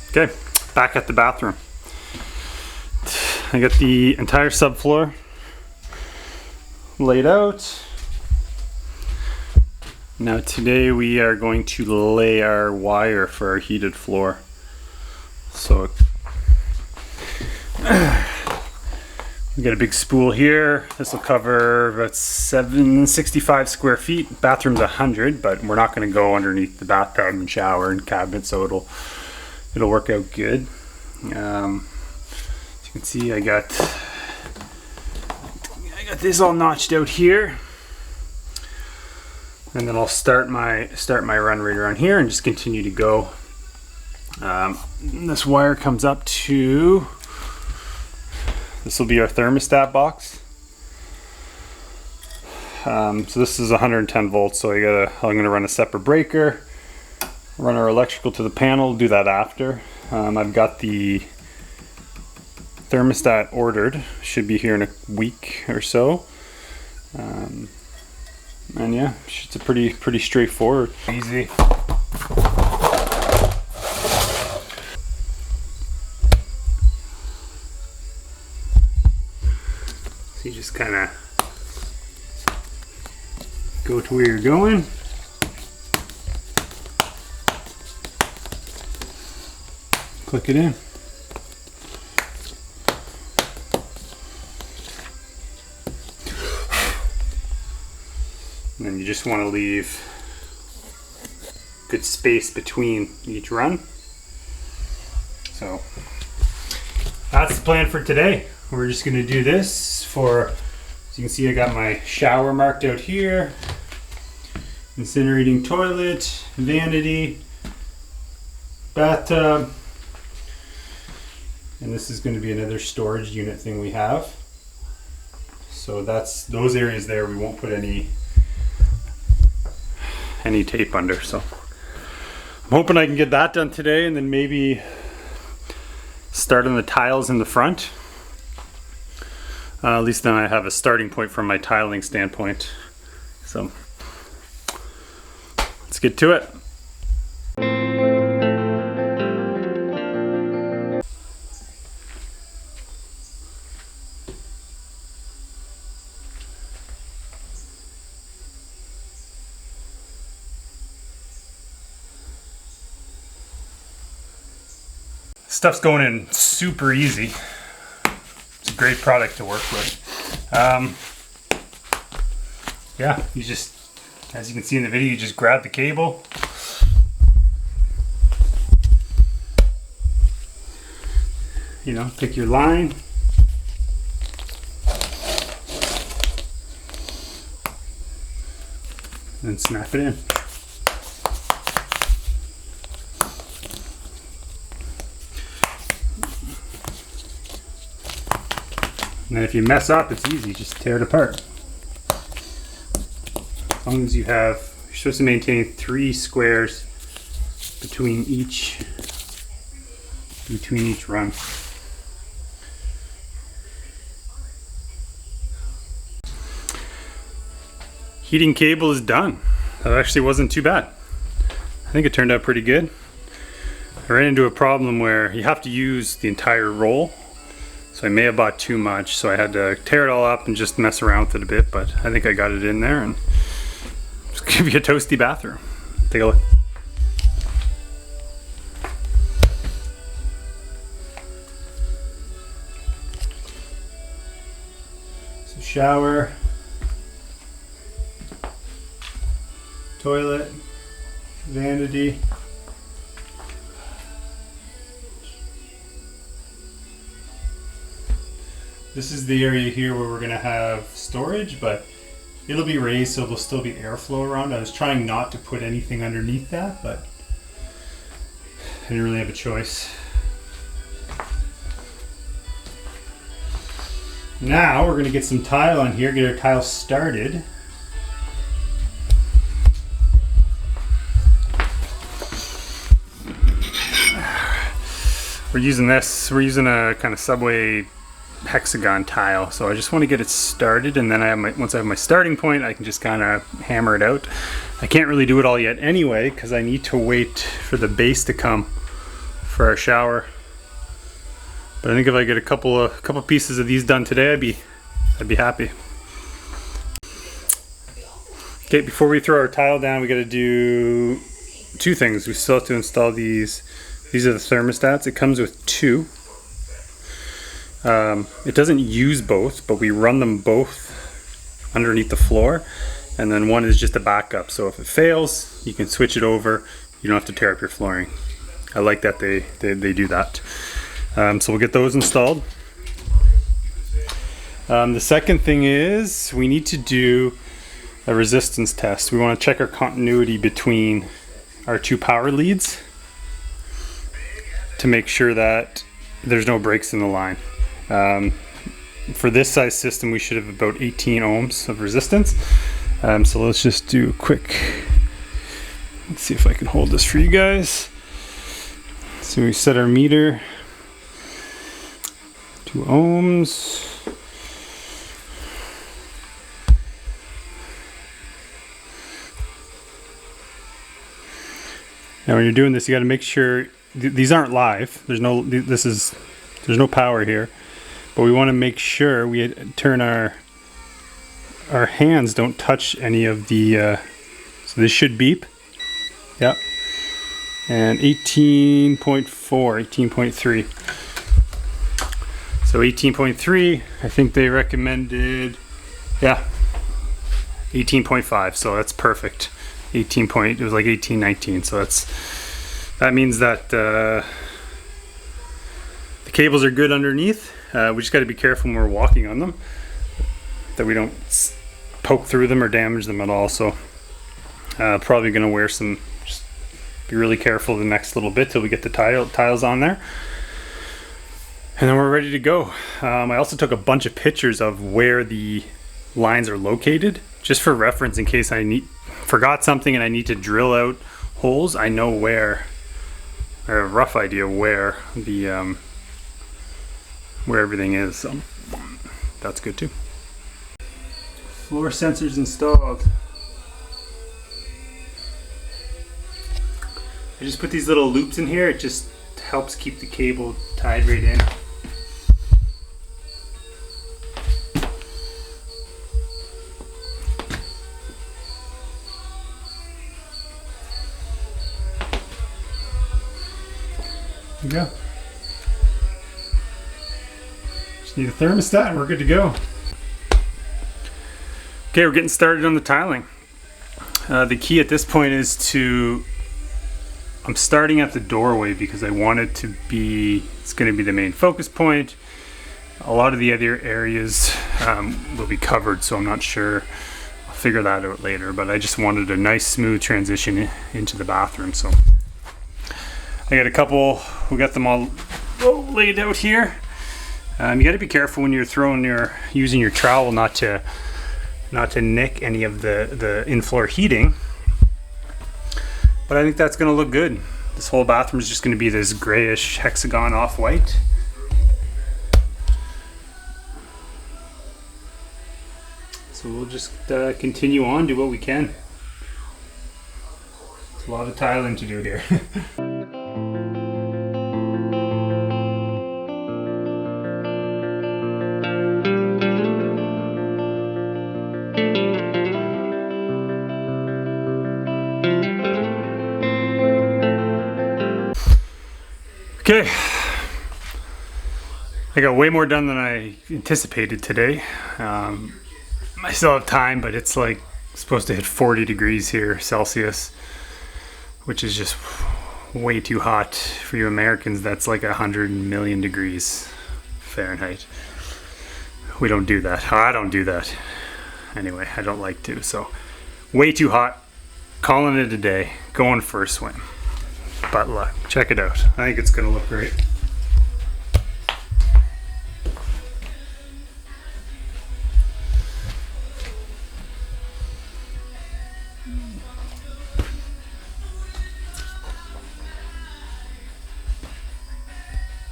Okay, back at the bathroom. I got the entire subfloor laid out. Now today we are going to lay our wire for our heated floor. So we got a big spool here. This will cover about 765 square feet. Bathroom's 100, but we're not going to go underneath the bathtub and shower and cabinet, so it'll work out good. As you can see, I got this all notched out here, and then I'll start my run right around here and just continue to go. This wire comes up to, this will be our thermostat box. So this is 110 volts, so I'm gonna run a separate breaker, run our electrical to the panel, do that after. I've got the thermostat ordered, should be here in a week or so. And yeah, it's a pretty straightforward, easy. So you just kind of go to where you're going. Click it in. And then you just want to leave good space between each run. So that's the plan for today. We're just going to do this for, as you can see, I got my shower marked out here, incinerating toilet, vanity, bathtub, and this is going to be another storage unit thing we have. So that's those areas there. We won't put any tape under. So I'm hoping I can get that done today, and then maybe start on the tiles in the front. At least then I have a starting point from my tiling standpoint. So let's get to it. Stuff's going in super easy. It's a great product to work with. Yeah, you just, as you can see in the video, you just grab the cable. You know, pick your line. And snap it in. And then if you mess up, it's easy, just tear it apart. As long as you're supposed to maintain 3 squares between each run. Heating cable is done. That actually wasn't too bad. I think it turned out pretty good. I ran into a problem where you have to use the entire roll. So I may have bought too much, so I had to tear it all up and just mess around with it a bit, but I think I got it in there, and it's gonna be a toasty bathroom. Take a look. So shower, toilet, vanity. This is the area here where we're going to have storage, but it'll be raised, so there'll still be airflow around. I was trying not to put anything underneath that, but I didn't really have a choice. Now we're going to get some tile on here, get our tile started. We're using a kind of Subway hexagon tile, so I just want to get it started, and then once I have my starting point, I can just kind of hammer it out. I can't really do it all yet anyway because I need to wait for the base to come for our shower. But I think if I get a couple pieces of these done today, I'd be happy. Okay, before we throw our tile down, we got to do two things. We still have to install these. These are the thermostats. It comes with two. It doesn't use both, but we run them both underneath the floor, and then one is just a backup. So if it fails, you can switch it over. You don't have to tear up your flooring. I like that they do that. So we'll get those installed. The second thing is we need to do a resistance test. We want to check our continuity between our two power leads to make sure that there's no breaks in the line. For this size system, we should have about 18 ohms of resistance. So let's just do a quick, let's see if I can hold this for you guys. So we set our meter 2 ohms. Now when you're doing this, you got to make sure these aren't live. There's no power here, but we want to make sure we turn our hands don't touch any of the. So this should beep. Yep. And 18.4, 18.3. So 18.3. I think they recommended. Yeah. 18.5. So that's perfect. 18 point, it was like 18, 19, so that means that the cables are good underneath. We just got to be careful when we're walking on them that we don't poke through them or damage them at all. So probably gonna wear some, just be really careful the next little bit till we get the tiles on there, and then we're ready to go. I also took a bunch of pictures of where the lines are located, just for reference in case I forgot something and I need to drill out holes. I know where, or a rough idea where the where everything is, so that's good too. Floor sensors installed. I just put these little loops in here. It just helps keep the cable tied right in. There we go. Just need a thermostat and we're good to go. Okay, we're getting started on the tiling. The key at this point is I'm starting at the doorway because I want it to be, it's going to be the main focus point. A lot of the other areas will be covered, so I'm not sure. I'll figure that out later, but I just wanted a nice smooth transition into the bathroom. So I got a couple, we got them all laid out here. You got to be careful when you're using your trowel not to nick any of the in-floor heating. But I think that's going to look good. This whole bathroom is just going to be this grayish hexagon off-white. So we'll just continue on, do what we can. It's a lot of tiling to do here. Okay, I got way more done than I anticipated today. I still have time, but it's like supposed to hit 40 degrees here Celsius, which is just way too hot for you Americans. That's like 100 million degrees Fahrenheit. We don't do that. I don't do that. Anyway, I don't like to, so way too hot. Calling it a day, going for a swim. But look, check it out. I think it's gonna look great.